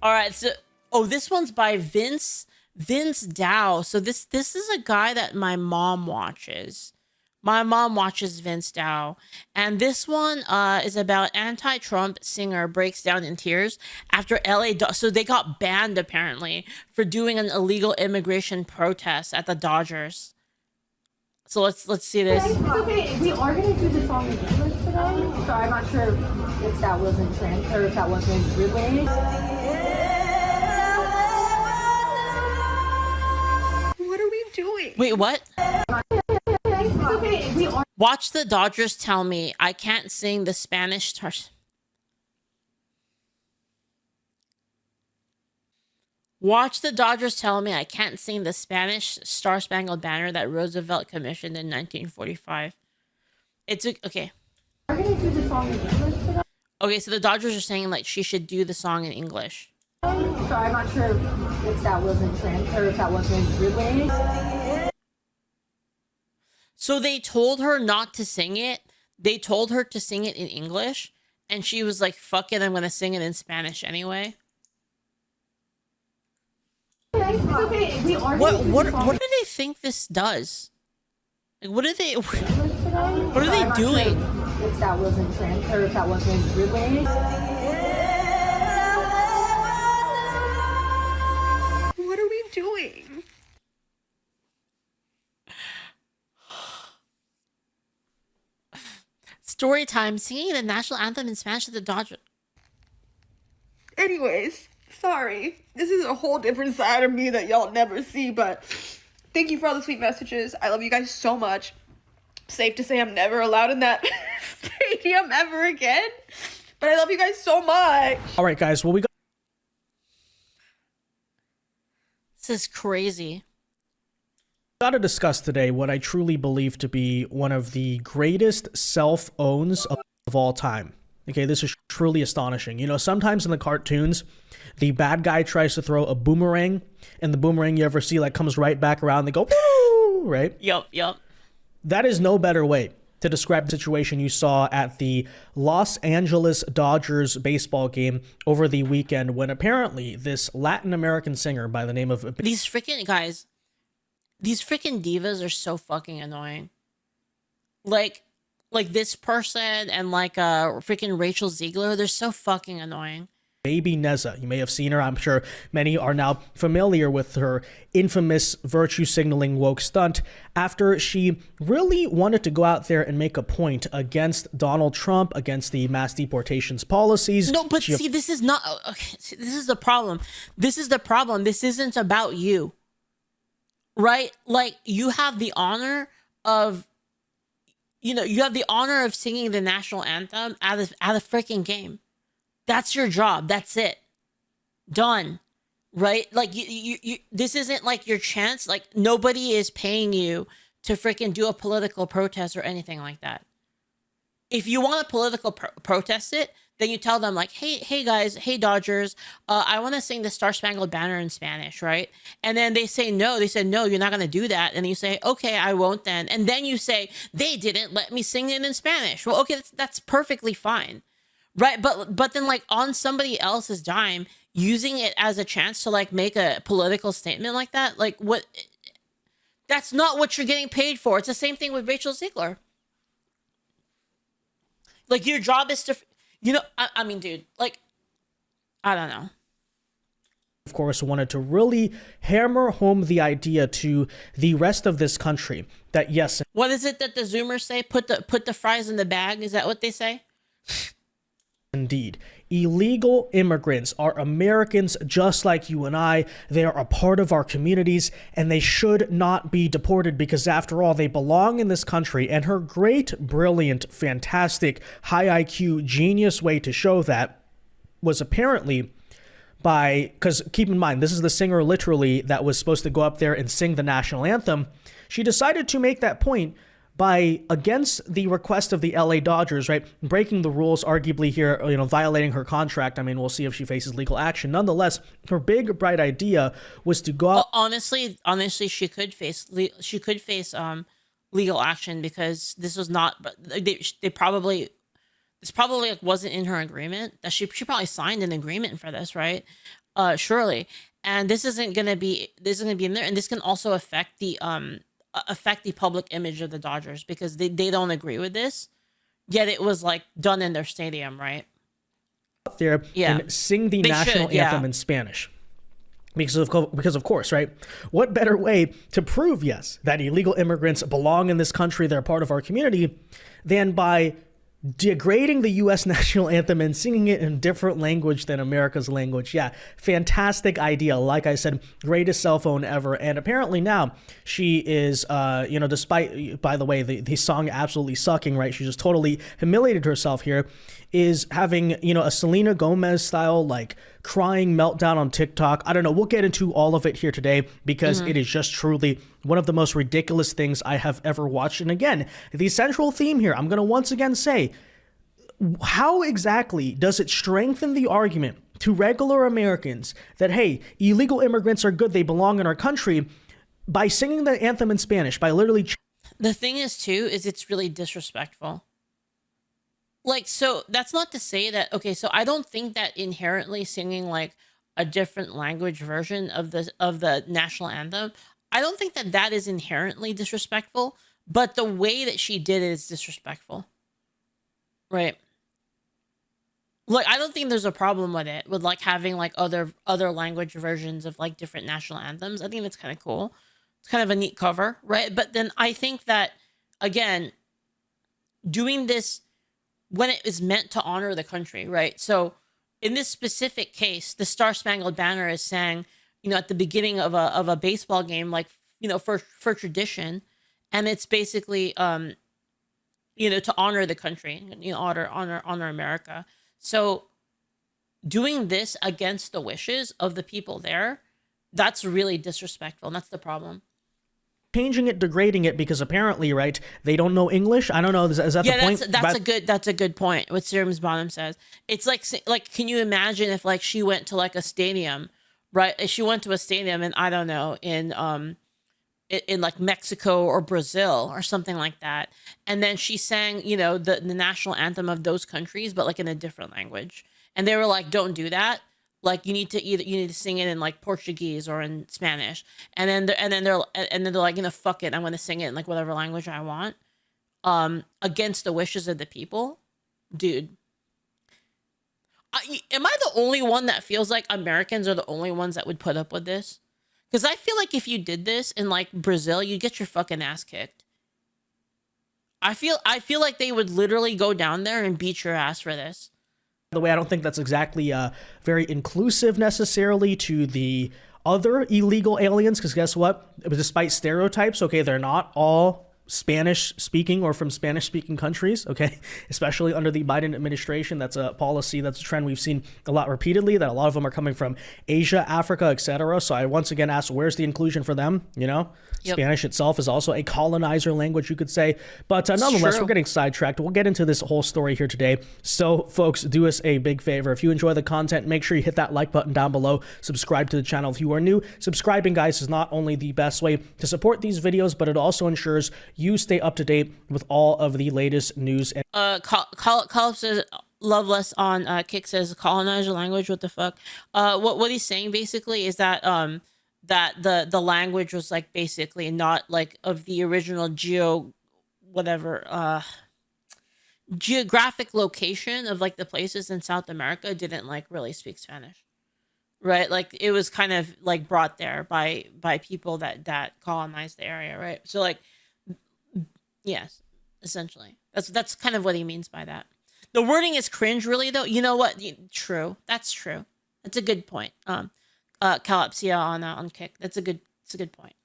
All right, so this one's by Vince Dao. So this is a guy that my mom watches. My mom watches Vince Dao, and this one is about anti-Trump singer breaks down in tears after so they got banned apparently for doing an illegal immigration protest at the Dodgers. So let's see this. It's okay. We are gonna do the song in English today, so I'm not sure if that wasn't or if that wasn't relayed. What are we doing? Wait, what? Okay, Watch the Dodgers tell me I can't sing the Spanish stars. Watch the Dodgers tell me I can't sing the Spanish Star-Spangled Banner that Roosevelt commissioned in 1945. It's okay. We're gonna do the song in English today. Okay, so the Dodgers are saying like she should do the song in English. So I'm not sure if that wasn't or if that wasn't relayed. So they told her not to sing it. They told her to sing it in English, and she was like, "Fuck it, I'm gonna sing it in Spanish anyway." Okay, What do they think this does? Like, what are they doing? If that wasn't or if that wasn't relayed. What are we doing? Story time, singing the national anthem in Spanish at the Dodgers. Anyways, sorry. This is a whole different side of me that y'all never see, but thank you for all the sweet messages. I love you guys so much. Safe to say I'm never allowed in that stadium ever again, but I love you guys so much. All right, guys. Well, we This is crazy. got to discuss today what I truly believe to be one of the greatest self-owns of all time. Okay, this is truly astonishing. You know, sometimes in the cartoons, the bad guy tries to throw a boomerang, and the boomerang you ever see like comes right back around. They go, woo, right? Yup. That is no better way to describe the situation you saw at the Los Angeles Dodgers baseball game over the weekend when apparently this Latin American singer by the name of... These freaking guys, these freaking divas are so fucking annoying. Like this person and like freaking Rachel Ziegler, they're so fucking annoying. Baby Neza. You may have seen her. I'm sure many are now familiar with her infamous virtue signaling woke stunt after she really wanted to go out there and make a point against Donald Trump, against the mass deportations policies. No, but see, this is not... Okay, see, this is the problem. This is the problem. This isn't about you. Right? Like, you have the honor of... You know, you have the honor of singing the national anthem at the freaking game. That's your job. That's it. Done. Right? Like, you this isn't like your chance. Like, nobody is paying you to freaking do a political protest or anything like that. If you want to political protest it, then you tell them like, hey guys, hey Dodgers, I want to sing the Star Spangled Banner in Spanish, right? And then they say no. They said, no, you're not going to do that. And you say, okay, I won't then. And then you say, they didn't let me sing it in Spanish. Well, okay, that's perfectly fine. Right, but then like on somebody else's dime, using it as a chance to like make a political statement like that, like what? That's not what you're getting paid for. It's the same thing with Rachel Ziegler. Like your job is to, you know, I mean, dude, like, I don't know. Of course, wanted to really hammer home the idea to the rest of this country that yes. What is it that the Zoomers say? Put the fries in the bag. Is that what they say? Indeed. Illegal immigrants are Americans just like you and I. They are a part of our communities and they should not be deported because after all, they belong in this country. And her great, brilliant, fantastic, high IQ, genius way to show that was apparently by, because keep in mind, this is the singer literally that was supposed to go up there and sing the national anthem. She decided to make that point by, against the request of the LA Dodgers, right, breaking the rules, arguably here, you know, violating her contract. I mean, we'll see if she faces legal action. Nonetheless, her big, bright idea was to go out. Well, honestly, she could face legal action because this was not. They this probably like wasn't in her agreement. That she probably signed an agreement for this, right? Surely. And this isn't gonna be in there, and this can also affect the public image of the Dodgers because they don't agree with this. Yet it was like done in their stadium, right? There Yeah. and sing the They national should, yeah. anthem in Spanish. Because of course, right? What better way to prove, yes, that illegal immigrants belong in this country, they're part of our community, than by degrading the U.S. national anthem and singing it in a different language than America's language. Yeah, fantastic idea. Like I said, greatest cell phone ever. And apparently now she is, despite, by the way, the song absolutely sucking, right? She just totally humiliated herself here, is having, a Selena Gomez style, like, crying meltdown on TikTok. I don't know. We'll get into all of it here today because it is just truly one of the most ridiculous things I have ever watched. And again, the central theme here, I'm going to once again say, how exactly does it strengthen the argument to regular Americans that, hey, illegal immigrants are good, they belong in our country, by singing the anthem in Spanish, by literally... The thing is, too, is it's really disrespectful. Like, so that's not to say that, okay, so I don't think that inherently singing like a different language version of the national anthem, I don't think that that is inherently disrespectful, but the way that she did it is disrespectful. Right? Like, I don't think there's a problem with it, with like having like other language versions of like different national anthems. I think that's kind of cool. It's kind of a neat cover, right? But then I think that, again, doing this when it is meant to honor the country, right? So in this specific case, the Star Spangled Banner is sang, at the beginning of a baseball game, like, for tradition. And it's basically, to honor the country, honor America. So doing this against the wishes of the people there, that's really disrespectful. And that's the problem. Changing it, degrading it, because apparently, right, they don't know English. I don't know. Is that the point? That's a good point. What Serums Bonham says. It's like, can you imagine if like she went to like a stadium, right? If she went to a stadium and I don't know, in like Mexico or Brazil or something like that, and then she sang, the national anthem of those countries, but like in a different language, and they were like, don't do that. Like you need to sing it in like Portuguese or in Spanish, and then they're like, fuck it, I'm gonna sing it in like whatever language I want, against the wishes of the people, dude. Am I the only one that feels like Americans are the only ones that would put up with this? Because I feel like if you did this in like Brazil, you'd get your fucking ass kicked. I feel like they would literally go down there and beat your ass for this. By the way, I don't think that's exactly very inclusive necessarily to the other illegal aliens, because guess what? Despite stereotypes, okay, they're not all Spanish speaking or from Spanish speaking countries, okay, especially under the Biden administration. That's a policy, that's a trend we've seen a lot repeatedly, that a lot of them are coming from Asia, Africa, etc. So I once again ask, where's the inclusion for them? Yep. Spanish itself is also a colonizer language, you could say. But nonetheless, true. we're getting sidetracked. We'll get into this whole story here today. So folks, do us a big favor. If you enjoy the content, make sure you hit that like button down below. Subscribe to the channel if you are new. Subscribing, guys, is not only the best way to support these videos, but it also ensures you stay up to date with all of the latest news. And Call says Loveless on Kick says colonizer language. What the fuck? What he's saying basically is that that the language was like basically not like of the original geographic location of like the places in South America didn't like really speak Spanish, right? Like it was kind of like brought there by people that colonized the area, right? So like, yes, essentially that's kind of what he means by that. The wording is cringe, really, though. You know what? True. That's true. That's a good point. Calapsia on Kick. It's a good point.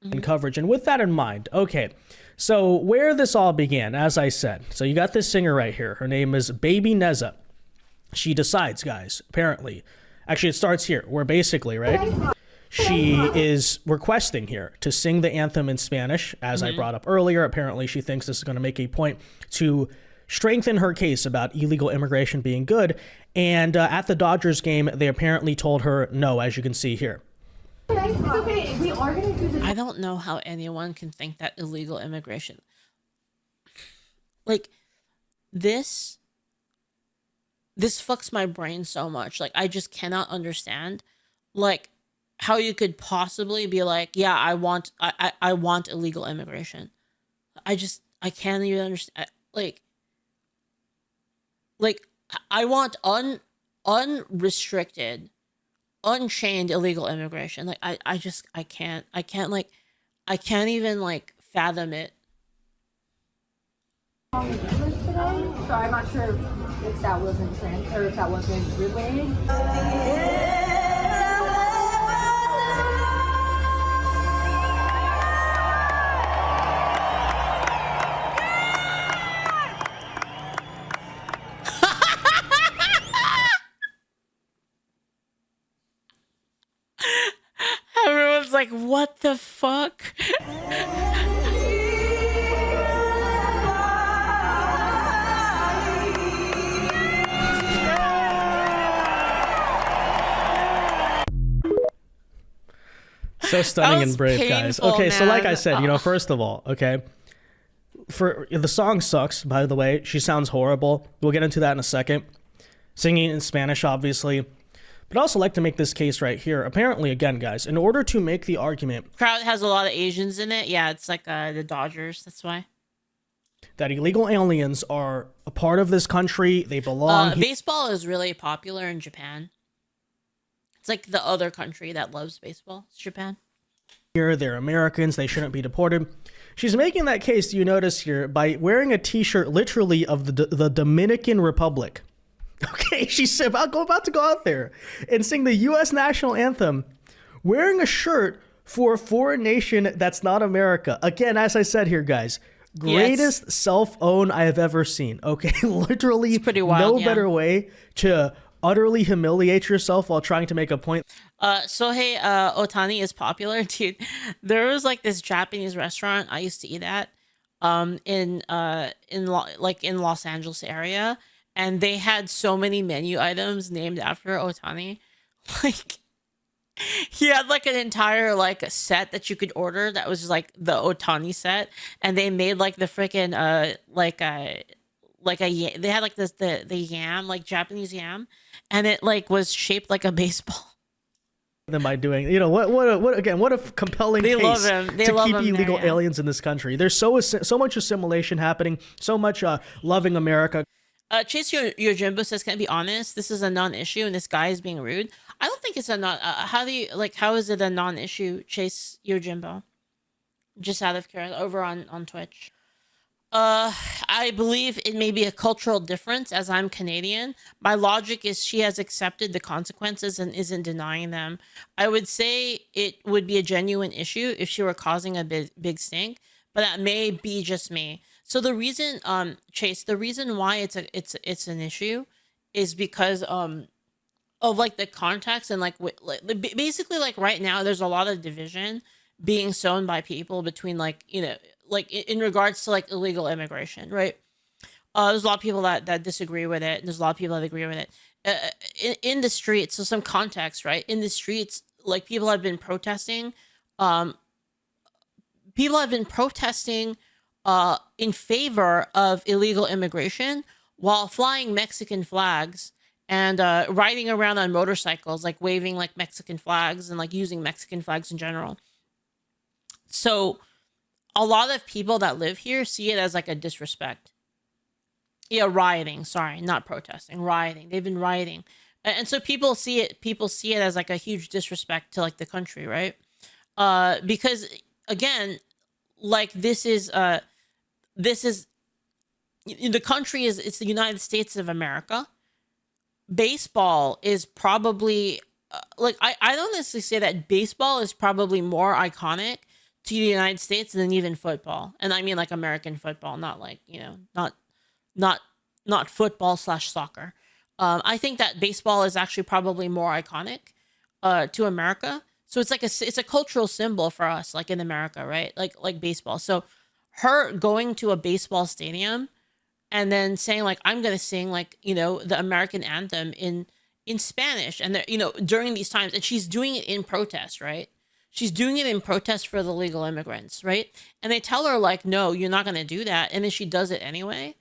And coverage. And with that in mind, okay, so where this all began, as I said, so you got this singer right here. Her name is Baby Nezza. She decides, guys, apparently, actually it starts here, where basically, right, she is requesting here to sing the anthem in Spanish, as I brought up earlier. Apparently she thinks this is going to make a point to strengthen her case about illegal immigration being good. And at the Dodgers game, they apparently told her no, as you can see here. Okay, we are gonna do this. I don't know how anyone can think that illegal immigration, like this, this fucks my brain so much. Like, I just cannot understand, like, how you could possibly be like, yeah, I want illegal immigration. I can't even understand. Like I want unrestricted, unchained illegal immigration. Like, I can't even like fathom it. On the English today, so I'm not sure if that wasn't or if that wasn't relayed. Everyone's like, what the fuck? So stunning and brave, guys. painful, Okay, so like I man. said, first of all, okay, for the song sucks, by the way. She sounds horrible. We'll get into that in a second. Singing in Spanish, obviously. But I also like to make this case right here. Apparently, again, guys, in order to make the argument Crowd has a lot of Asians in it. Yeah, it's like the Dodgers. That's why. that illegal aliens are a part of this country, they belong here. Baseball is really popular in Japan. It's like the other country that loves baseball. It's Japan. They're Americans, they shouldn't be deported. She's making that case, you notice here, by wearing a t-shirt literally of the Dominican Republic. Okay, she's about to go out there and sing the U.S. national anthem wearing a shirt for a foreign nation that's not America. Again, as I said here, guys, greatest self-own I have ever seen. Okay, literally It's pretty wild, no yeah. better way to utterly humiliate yourself while trying to make a point. Sohei Otani is popular, dude. There was like this Japanese restaurant I used to eat at, in Los Angeles area, and they had so many menu items named after Otani. Like, he had like an entire like a set that you could order that was like the Otani set, and they made like the freaking they had like the yam, like Japanese yam, and it like was shaped like a baseball. Them by doing, what a compelling They case love him. They to love keep him there, illegal yeah. aliens in this country. There's so much assimilation happening, so much loving America. Chase Yojimbo says, "Can I be honest? This is a non-issue, and this guy is being rude." I don't think it's a non. How is it a non-issue, Chase Yojimbo? Just out of curiosity, over on Twitch. I believe it may be a cultural difference, as I'm Canadian. My logic is she has accepted the consequences and isn't denying them. I would say it would be a genuine issue if she were causing a big stink, but that may be just me. So the reason, Chase, the reason why it's an issue is because of like the context and basically like right now there's a lot of division being sown by people between like in regards to like illegal immigration, right? There's a lot of people that disagree with it, and there's a lot of people that agree with it. In the streets, so some context, right? In the streets, like people have been protesting. People have been protesting in favor of illegal immigration while flying Mexican flags and riding around on motorcycles, like waving like Mexican flags and like using Mexican flags in general. So a lot of people that live here see it as like a disrespect. Yeah, rioting. Sorry, not protesting. Rioting. They've been rioting, and so people see it as like a huge disrespect to like the country, right? Because again, like this is the country it's the United States of America. Baseball is probably I don't necessarily say that baseball is probably more iconic to the United States than even football. And I mean like American football, not like, not football / soccer. I think that baseball is actually probably more iconic to America. So it's like it's a cultural symbol for us, like in America, right? Like baseball. So her going to a baseball stadium and then saying like, I'm going to sing like, the American anthem in Spanish, and during these times, and she's doing it in protest, right? She's doing it in protest for the legal immigrants, right? And they tell her like, no, you're not going to do that. And then she does it anyway.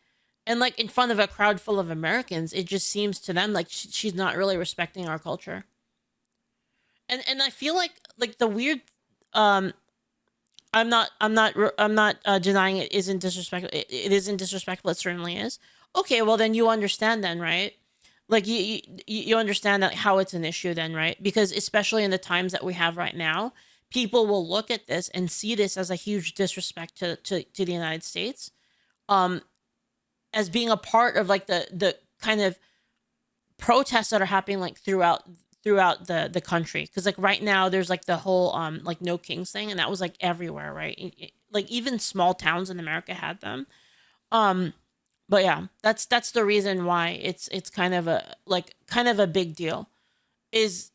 And like in front of a crowd full of Americans, it just seems to them like she's not really respecting our culture. And I feel like the weird, I'm not denying it isn't disrespectful. It isn't disrespectful. It certainly is. Okay, well then you understand then, right? Like you understand that how it's an issue then, right? Because especially in the times that we have right now, people will look at this and see this as a huge disrespect to the United States, as being a part of like the kind of protests that are happening like throughout the country. Because like right now there's like the whole like no kings thing, and that was like everywhere, right? Like even small towns in America had them. But yeah, that's the reason why it's kind of a big deal. It's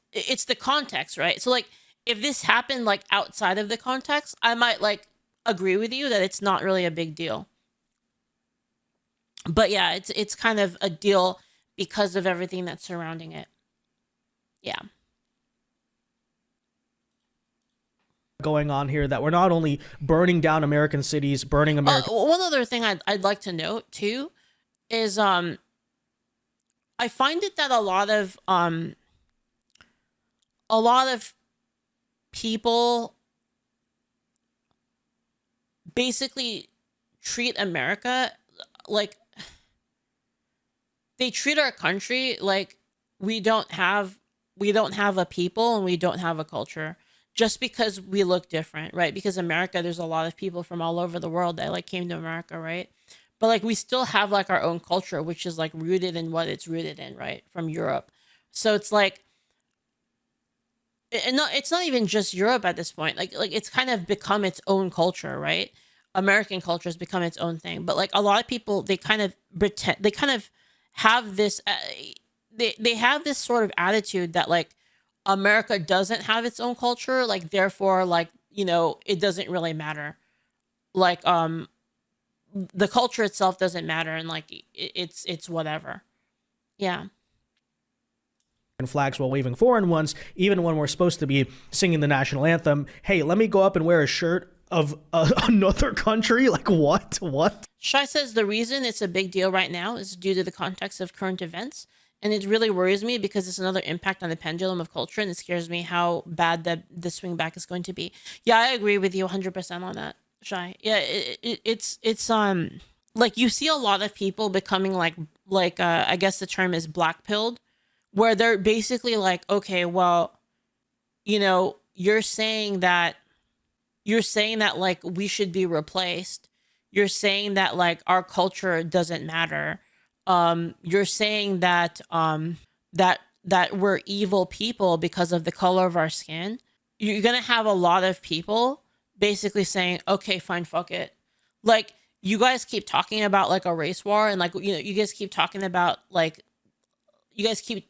the context, right? So like if this happened like outside of the context, I might like agree with you that it's not really a big deal. But yeah, it's kind of a deal because of everything that's surrounding it. Yeah. Going on here, that we're not only burning down American cities, burning American. One other thing I'd like to note too is I find it that a lot of people basically treat America like they treat our country like we don't have a people and we don't have a culture just because we look different, right? Because America, there's a lot of people from all over the world that like came to America, right? But like we still have like our own culture, which is like rooted in what it's rooted in, right? From Europe. So it's like, and it's not even just Europe at this point. Like it's kind of become its own culture, right? American culture has become its own thing. But like a lot of people, they kind of pretend, they kind of have this, they have this sort of attitude that like America doesn't have its own culture, like therefore like, you know, it doesn't really matter. Like the culture itself doesn't matter, and like it's whatever. Yeah. Flags while waving foreign ones, even when we're supposed to be singing the national anthem. Hey, let me go up and wear a shirt of another country? Like what? Shai says the reason it's a big deal right now is due to the context of current events. And it really worries me because it's another impact on the pendulum of culture, and it scares me how bad the swing back is going to be. Yeah, I agree with you 100% on that, Shai. Yeah, it's like you see a lot of people becoming like I guess the term is black-pilled, where they're basically like, okay, well, you know, you're saying that like we should be replaced. You're saying that like our culture doesn't matter. You're saying that that we're evil people because of the color of our skin. You're gonna have a lot of people basically saying, okay, fine, fuck it. Like you guys keep talking about like a race war, and like, you know, you guys keep talking about like, you guys keep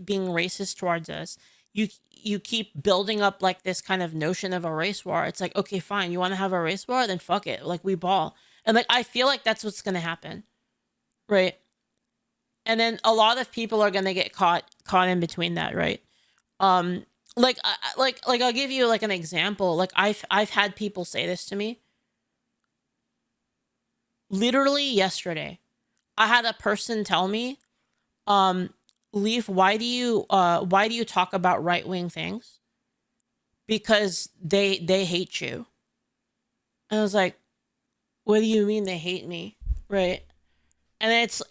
being racist towards us. You keep building up like this kind of notion of a race war. It's like, okay, fine, you want to have a race war, then fuck it. Like we ball. And like I feel like that's what's gonna happen, right? And then a lot of people are gonna get caught in between that, right? Like I'll give you like an example. Like I've had people say this to me. Literally yesterday, I had a person tell me, Leaf, why do you talk about right-wing things? Because they hate you. And I was like, what do you mean they hate me? Right? And it's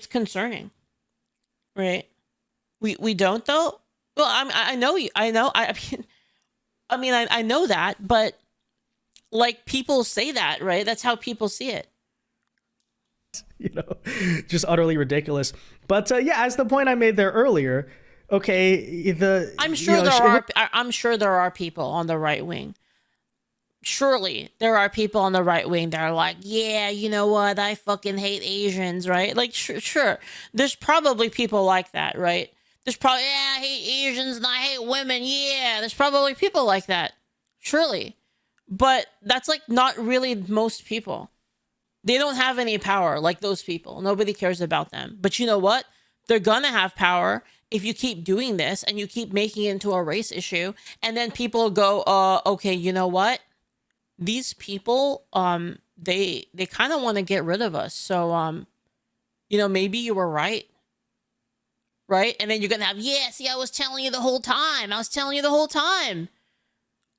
concerning, right? We don't though. Well, I know you. I know. I know that, but like people say that, right? That's how people see it. You know, just utterly ridiculous. But yeah, as the point I made there earlier, okay, I'm sure I'm sure there are people on the right wing. Surely there are people on the right wing that are like, yeah, you know what? I fucking hate Asians, right? Like, sure. There's probably people like that, right? There's probably, yeah, I hate Asians and I hate women. Yeah, there's probably people like that. Surely. But that's like not really most people. They don't have any power like those people. Nobody cares about them. But you know what? They're gonna have power if you keep doing this and you keep making it into a race issue. And then people go, okay, you know what? These people, they kind of want to get rid of us. So you know, maybe you were right. Right? And then you're gonna have, yeah, see, I was telling you the whole time. I was telling you the whole time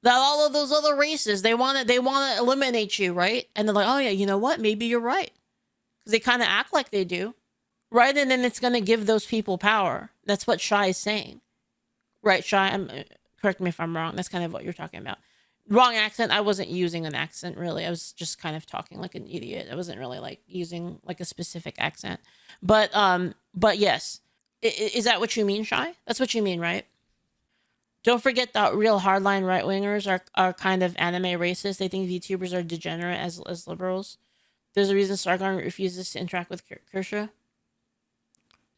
that all of those other races, they wanna eliminate you, right? And they're like, oh yeah, you know what? Maybe you're right. Because they kind of act like they do. Right? And then it's gonna give those people power. That's what Shy is saying. Right, Shy? Correct me if I'm wrong. That's kind of what you're talking about. Wrong accent. I wasn't using an accent, really. I was just kind of talking like an idiot. I wasn't really like using like a specific accent. But yes. Is that what you mean, Shy? That's what you mean, right? Don't forget that real hardline right-wingers are kind of anime racist. They think VTubers are degenerate as liberals. There's a reason Sargon refuses to interact with Kersha.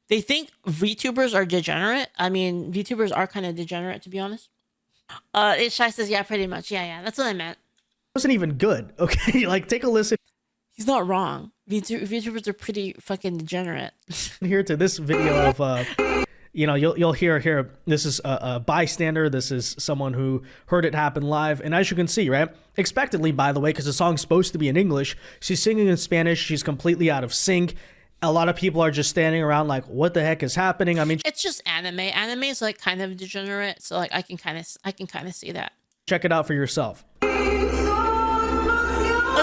They think VTubers are degenerate. I mean, VTubers are kind of degenerate, to be honest. Shy says, yeah, pretty much. Yeah, that's what I meant. It wasn't even good, okay? Like, take a listen. He's not wrong. VTubers are pretty fucking degenerate. Here to this video of, you know, you'll hear here, this is a bystander. This is someone who heard it happen live. And as you can see, right, expectedly, by the way, because the song's supposed to be in English, she's singing in Spanish. She's completely out of sync. A lot of people are just standing around like, what the heck is happening? I mean, it's just anime. Anime is like kind of degenerate. So like I can kind of see that. Check it out for yourself. That's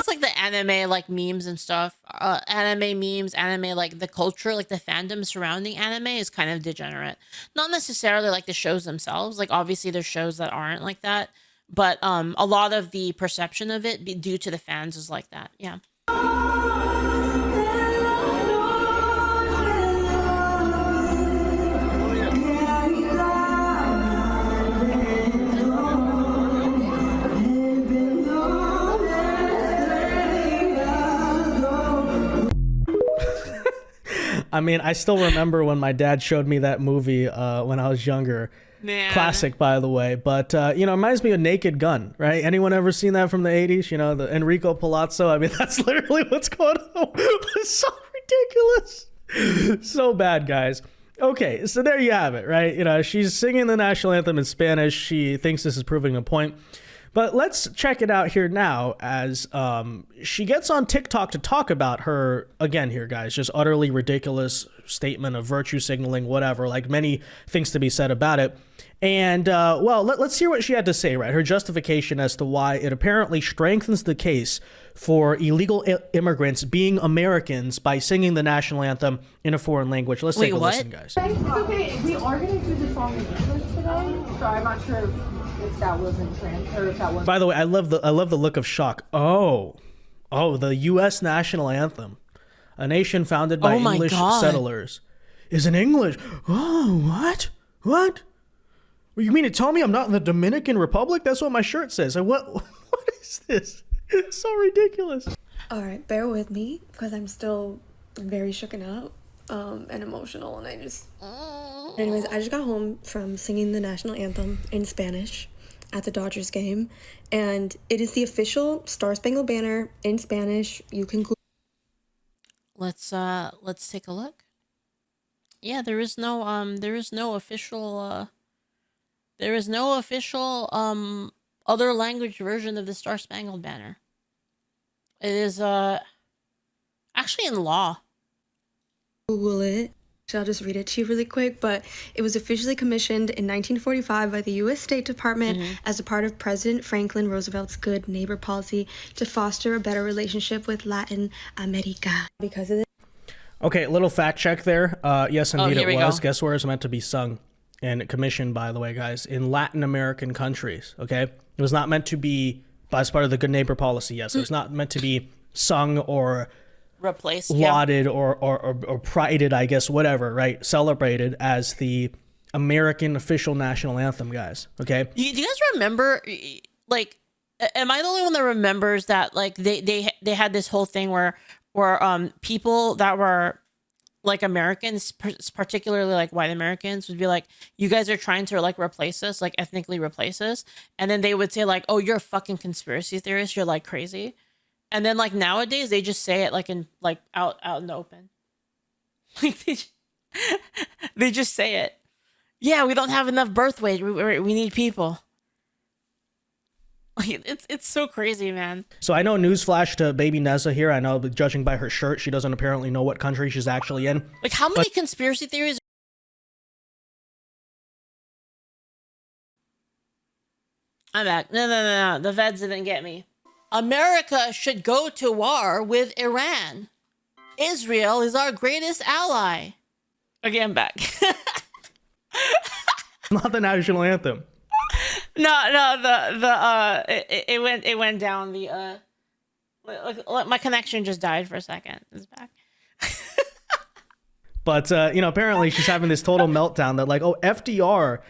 like the anime like memes and stuff. Anime memes, anime like the culture, like the fandom surrounding anime is kind of degenerate. Not necessarily like the shows themselves. Like obviously there's shows that aren't like that, but a lot of the perception of it due to the fans is like that. Yeah. I mean, I still remember when my dad showed me that movie when I was younger. Man. Classic, by the way. But, you know, it reminds me of Naked Gun, right? Anyone ever seen that from the 80s? You know, the Enrico Palazzo? I mean, that's literally what's going on. It's so ridiculous. So bad, guys. Okay, so there you have it, right? You know, she's singing the national anthem in Spanish. She thinks this is proving a point. But let's check it out here now as she gets on TikTok to talk about her, again here, guys, just utterly ridiculous statement of virtue signaling, whatever, like many things to be said about it. And, well, let's hear what she had to say, right? Her justification as to why it apparently strengthens the case for illegal immigrants being Americans by singing the national anthem in a foreign language. Let's take a listen, guys. It's okay. We are going to do the song in English today, so I'm not sure if that wasn't or if that was. By the way, I love the look of shock. Oh, the U.S. national anthem, a nation founded by English settlers, is in English. Oh, what? What? You mean to tell me I'm not in the Dominican Republic? That's what my shirt says. What is this? It's so ridiculous. All right, bear with me because I'm still very shooken up and emotional, and anyways, I just got home from singing the national anthem in Spanish at the Dodgers game, and it is the official Star Spangled Banner in Spanish. You can let's take a look. Yeah, there is no official other language version of the Star Spangled Banner. It is actually in law. Google it. I'll just read it to you really quick, but it was officially commissioned in 1945 by the U.S. State Department as a part of President Franklin Roosevelt's Good Neighbor policy to foster a better relationship with Latin America. Because of this. Okay, little fact check there. Yes, indeed it was. Go. Guess where it's meant to be sung and commissioned, by the way, guys, in Latin American countries, okay? It was not meant to be, as part of the Good Neighbor policy, yes. It was not meant to be sung or replaced, lauded or prided, I guess, whatever, right? Celebrated as the American official national anthem, guys, okay? Do you guys remember, like, am I the only one that remembers that, like, they had this whole thing where people that were like Americans, particularly like white Americans, would be like, you guys are trying to like replace us, like ethnically replace us. And then they would say like, oh, you're a fucking conspiracy theorist. You're like crazy. And then like nowadays they just say it like in like out in the open. Like they just say it. Yeah, we don't have enough birth weight. We need people. Like, it's so crazy, man. So I know, newsflash to Baby Nezza here. I know, judging by her shirt, she doesn't apparently know what country she's actually in. Like, how many conspiracy theories? I'm back. No. The feds didn't get me. America should go to war with Iran. Israel is our greatest ally. Okay, I'm back. Not the national anthem. No, it went down the my connection just died for a second. It's back. But you know, apparently she's having this total meltdown that, like, oh, FDR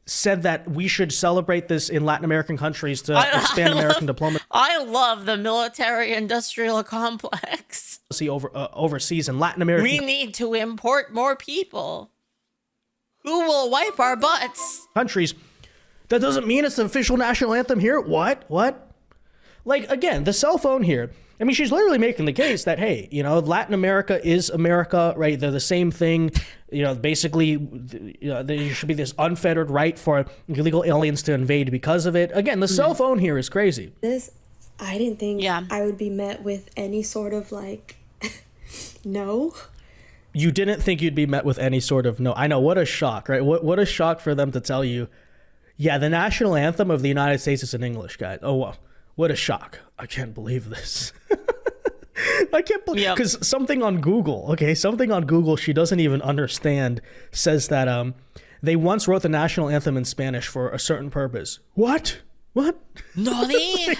said that we should celebrate this in Latin American countries to expand American diplomacy I love the military-industrial complex. Overseas in Latin America. We need to import more people who will wipe our butts. Countries. That doesn't mean it's the official national anthem here. What? Like, again, the cell phone here. I mean, she's literally making the case that, hey, you know, Latin America is America, right? They're the same thing. You know, basically, you know, there should be this unfettered right for illegal aliens to invade because of it. Again, the cell phone here is crazy. I didn't think Yeah. I would be met with any sort of, like, no. You didn't think you'd be met with any sort of no. I know, what a shock, right? What a shock for them to tell you, yeah, the national anthem of the United States is in English, guys. Oh, wow. What a shock. I can't believe this. I can't believe, because something on Google, she doesn't even understand, says that they once wrote the national anthem in Spanish for a certain purpose. What? Nani?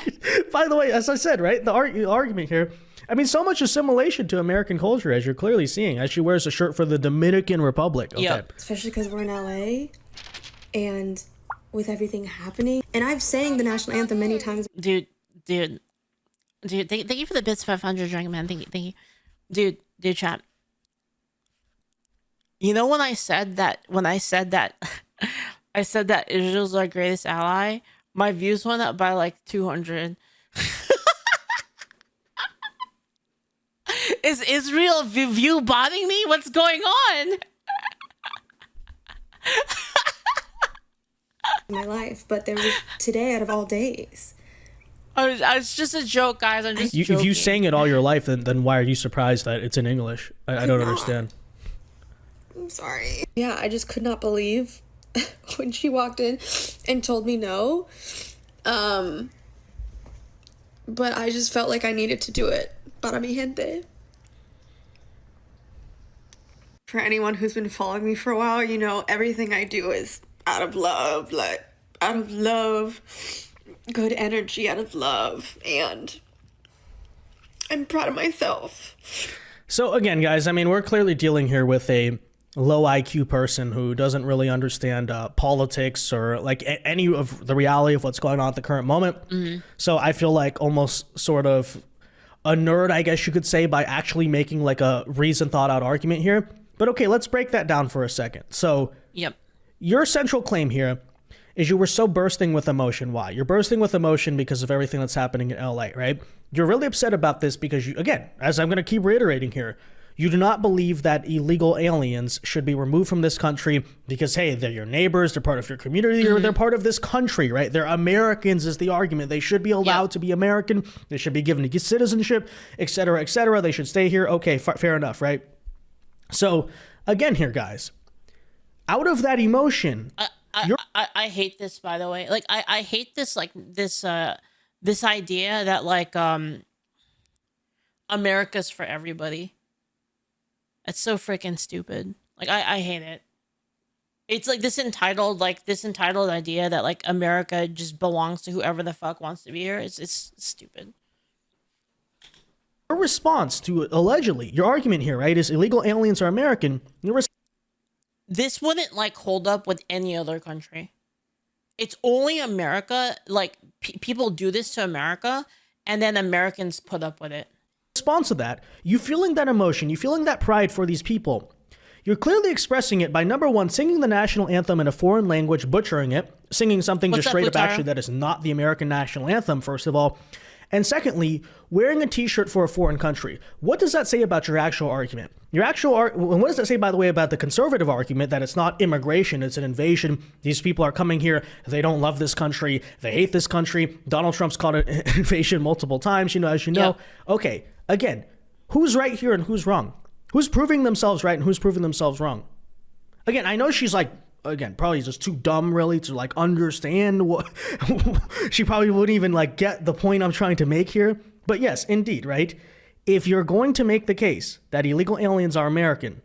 By the way, as I said, right, the argument here, I mean, so much assimilation to American culture, as you're clearly seeing, as she wears a shirt for the Dominican Republic. Okay. Yep. Especially because we're in LA and with everything happening. And I've sang the national anthem many times. Dude, thank you for the bits 500 drink, man. Thank you. Dude, chat. You know, when I said that I said that Israel's our greatest ally, my views went up by like 200. Is Israel view botting me? What's going on? My life, but there was today out of all days. It's just a joke, guys. I'm just joking. If you sang it all your life, then why are you surprised that it's in English? I don't understand. I'm sorry. Yeah, I just could not believe when she walked in and told me no. But I just felt like I needed to do it. Para mi gente. For anyone who's been following me for a while, you know, everything I do is out of love, good energy out of love, and I'm proud of myself. So again, guys, I mean, we're clearly dealing here with a low IQ person who doesn't really understand politics or like any of the reality of what's going on at the current moment. So I feel like almost sort of a nerd, I guess you could say, by actually making like a reasoned, thought out argument here. But okay, let's break that down for a second. So your central claim here is you were so bursting with emotion. Why? You're bursting with emotion because of everything that's happening in LA, right? You're really upset about this because you, again, as I'm going to keep reiterating here, you do not believe that illegal aliens should be removed from this country because, hey, they're your neighbors, they're part of your community, or they're part of this country, right? They're Americans is the argument. They should be allowed to be American. They should be given citizenship, et cetera, et cetera. They should stay here. Okay, fair enough, right? So again here, guys, out of that emotion, I hate this, by the way. Like, I hate this, like, this idea that, like, America's for everybody. It's so freaking stupid. Like, I hate it. It's like this entitled idea that, like, America just belongs to whoever the fuck wants to be here. It's stupid. Your response to allegedly, your argument here, right, is illegal aliens are American. This wouldn't, like, hold up with any other country. It's only America. Like, people do this to America, and then Americans put up with it. Response to that, you feeling that emotion, you feeling that pride for these people, you're clearly expressing it by, number one, singing the national anthem in a foreign language, butchering it, singing something just straight up actually that is not the American national anthem, first of all, And secondly, wearing a t-shirt for a foreign country. What does that say about your actual argument? What does that say, by the way, about the conservative argument that it's not immigration, it's an invasion? These people are coming here, they don't love this country, they hate this country. Donald Trump's called it an invasion multiple times, as you know. Yeah. Okay, again, who's right here and who's wrong? Who's proving themselves right and who's proving themselves wrong? Again, I know she's like, probably just too dumb really to like understand what she probably wouldn't even like get the point I'm trying to make here. But yes, indeed, right? If you're going to make the case that illegal aliens are American,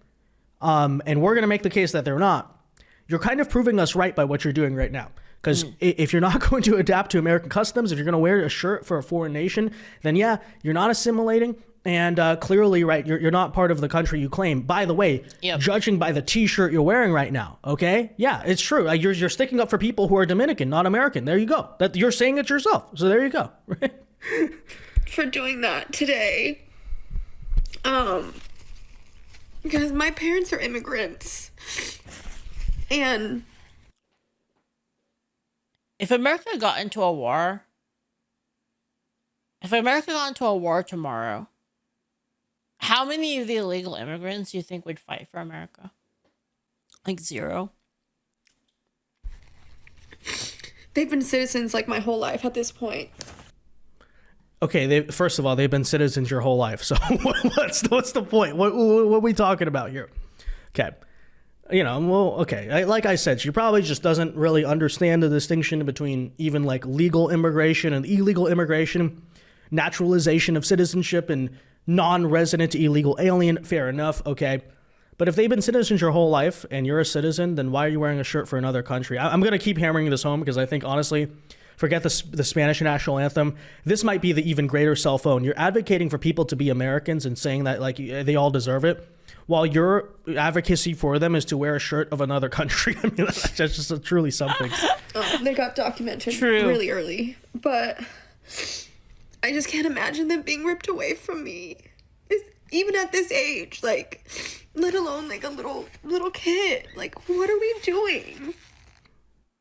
and we're going to make the case that they're not, you're kind of proving us right by what you're doing right now. Because if you're not going to adapt to American customs, if you're going to wear a shirt for a foreign nation, then yeah, you're not assimilating. And clearly, right, you're not part of the country you claim. By the way, judging by the t-shirt you're wearing right now, okay? Yeah, it's true. You're sticking up for people who are Dominican, not American. There you go. You're saying it yourself. So there you go. For doing that today. Because my parents are immigrants. And if America got into a war tomorrow, how many of the illegal immigrants do you think would fight for America? Like 0? They've been citizens like my whole life at this point. Okay, first of all, they've been citizens your whole life. So what's the point? What are we talking about here? Okay. Okay. Like I said, she probably just doesn't really understand the distinction between even like legal immigration and illegal immigration, naturalization of citizenship and non-resident illegal alien. Fair enough. Okay. But if they've been citizens your whole life and you're a citizen, then why are you wearing a shirt for another country? I'm going to keep hammering this home because I think, honestly, forget the Spanish national anthem. This might be the even greater cell phone. You're advocating for people to be Americans and saying that like they all deserve it, while your advocacy for them is to wear a shirt of another country. I mean, that's just truly something. They got documented really early, but I just can't imagine them being ripped away from me, even at this age. Like, let alone like a little kid. Like, what are we doing?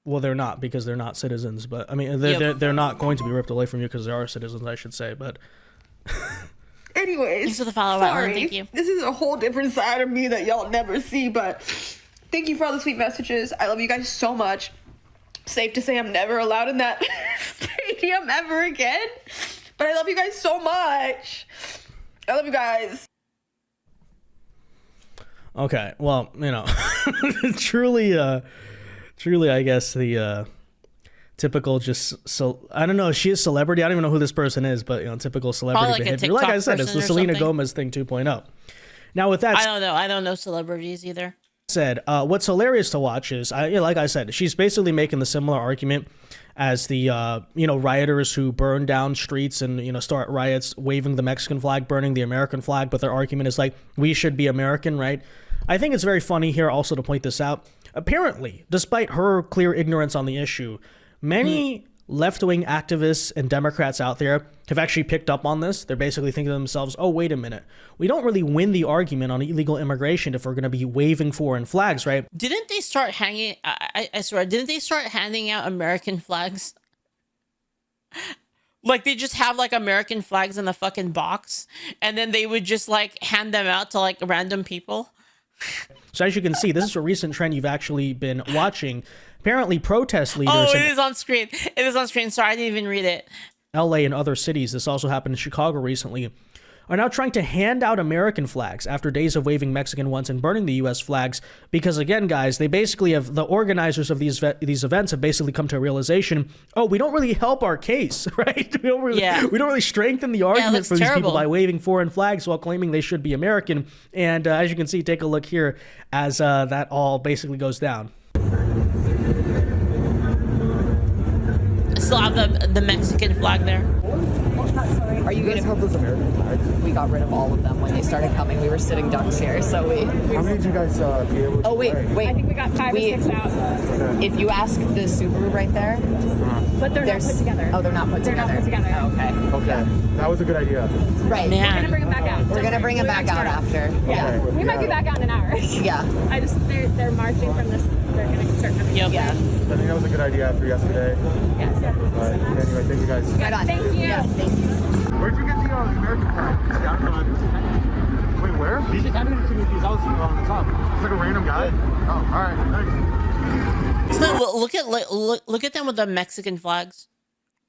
Well, they're not, because they're not citizens. But I mean, they're not going to be ripped away from you because they are citizens, I should say. But anyways, thanks for the follow-up. Sorry, thank you. This is a whole different side of me that y'all never see. But thank you for all the sweet messages. I love you guys so much. Safe to say I'm never allowed in that stadium ever again. But I love you guys so much. I love you guys. Okay, well, truly, I guess the typical I don't know, she is celebrity. I don't even know who this person is, but typical celebrity behavior. Like I said, it's the Selena Gomez thing 2.0. Now with that, I don't know celebrities either. Said, what's hilarious to watch is, like I said, she's basically making the similar argument as the rioters who burn down streets and start riots, waving the Mexican flag, burning the American flag. But their argument is like, we should be American, right? I think it's very funny here also to point this out. Apparently, despite her clear ignorance on the issue, many left-wing activists and Democrats out there have actually picked up on this. They're basically thinking to themselves, oh, wait a minute. We don't really win the argument on illegal immigration if we're going to be waving foreign flags, right? Didn't they start hanging, I swear, didn't they start handing out American flags? Like, they just have, like, American flags in the fucking box, and then they would just, like, hand them out to, like, random people? So as you can see, this is a recent trend you've actually been watching. Apparently, protest leaders... Oh, it is on screen. It is on screen. Sorry, I didn't even read it. LA and other cities, this also happened in Chicago recently, are now trying to hand out American flags after days of waving Mexican ones and burning the U.S. flags. Because again, guys, they basically have, the organizers of these events have basically come to a realization, oh, we don't really help our case, right? We don't really strengthen the argument for these people by waving foreign flags while claiming they should be American. And as you can see, take a look here as that all basically goes down. Still have the Mexican flag there. Are you gonna have those American flags? We got rid of all of them when they started coming. We were sitting ducks here, so we. How many did you guys be able to? Oh wait. I think we got 5 or 6 out. Okay. If you ask the Subaru right there, but they're not put together. Oh, they're not put together. They're not put together. Oh, okay. Okay. Yeah. That was a good idea. Right. Man. We're gonna bring them back out. We're gonna bring them back out after. Yeah. Okay. We might be back out in an hour. Yeah. They're marching from this. They're gonna start coming. Yep. Yeah. I think that was a good idea after yesterday. Yes. But anyway, thank you guys. Right on. Thank you. Yeah, thank you. Where'd you get the American flag? Down from. Wait, where? He just handed it to me because I was on the top. It's like a random guy. Oh, all right. Thanks. So look at them with the Mexican flags,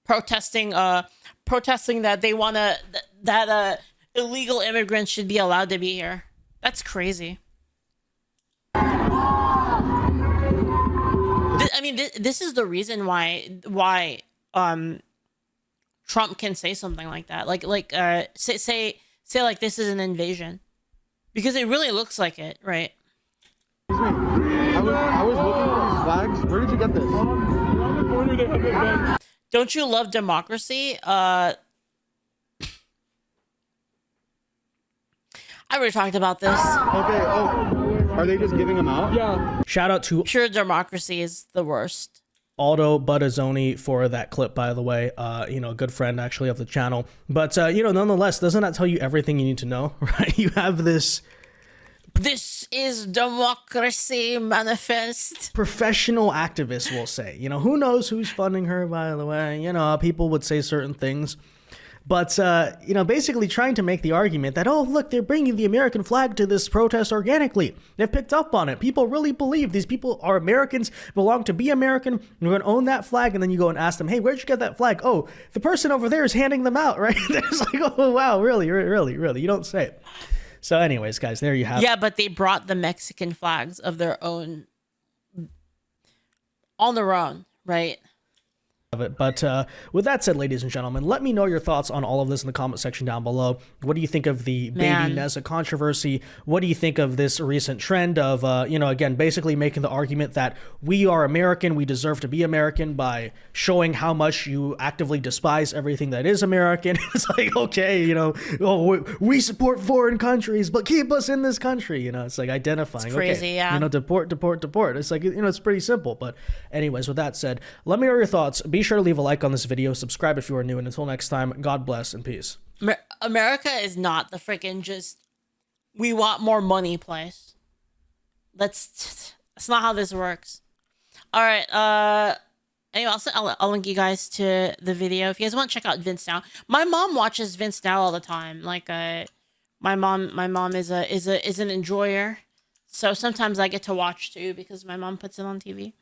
protesting that they wanna that illegal immigrants should be allowed to be here. That's crazy. This is the reason why Trump can say something like that. Say like this is an invasion, because it really looks like it, right? Excuse me. I was looking for these flags. Where did you get this? Around the corner they have it. Don't you love democracy? I already talked about this. Okay. Oh, are they just giving them out? Yeah. Shout out to Pure democracy is the worst. Aldo Buttazzoni for that clip, by the way. A good friend actually of the channel. But nonetheless, doesn't that tell you everything you need to know, right? You have this is democracy manifest. Professional activist will say, who knows who's funding her, by the way. People would say certain things. But, basically trying to make the argument that, oh, look, they're bringing the American flag to this protest organically. They've picked up on it. People really believe these people are Americans, belong to be American. We're going to own that flag. And then you go and ask them, hey, where'd you get that flag? Oh, the person over there is handing them out, right? They're just like, oh, wow, really? You don't say it. So anyways, guys, there you have it. Yeah, but they brought the Mexican flags of their own on their own, right? But with that said, ladies and gentlemen, let me know your thoughts on all of this in the comment section down below. What do you think of the Baby Nezza controversy? What do you think of this recent trend of, again, basically making the argument that we are American, we deserve to be American by showing how much you actively despise everything that is American? It's like, okay, we support foreign countries, but keep us in this country. It's like identifying. It's crazy, yeah. Deport. It's like, it's pretty simple. But anyways, with that said, let me know your thoughts. Be sure to leave a like on this video, subscribe if you are new, and until next time, God bless and peace. America is not the freaking just we want more money place. That's not how this works. All right. Anyway, I'll link you guys to the video if you guys want to check out Vince Dao. My mom watches Vince Dao all the time. Like my mom is an enjoyer, so sometimes I get to watch too because my mom puts it on TV.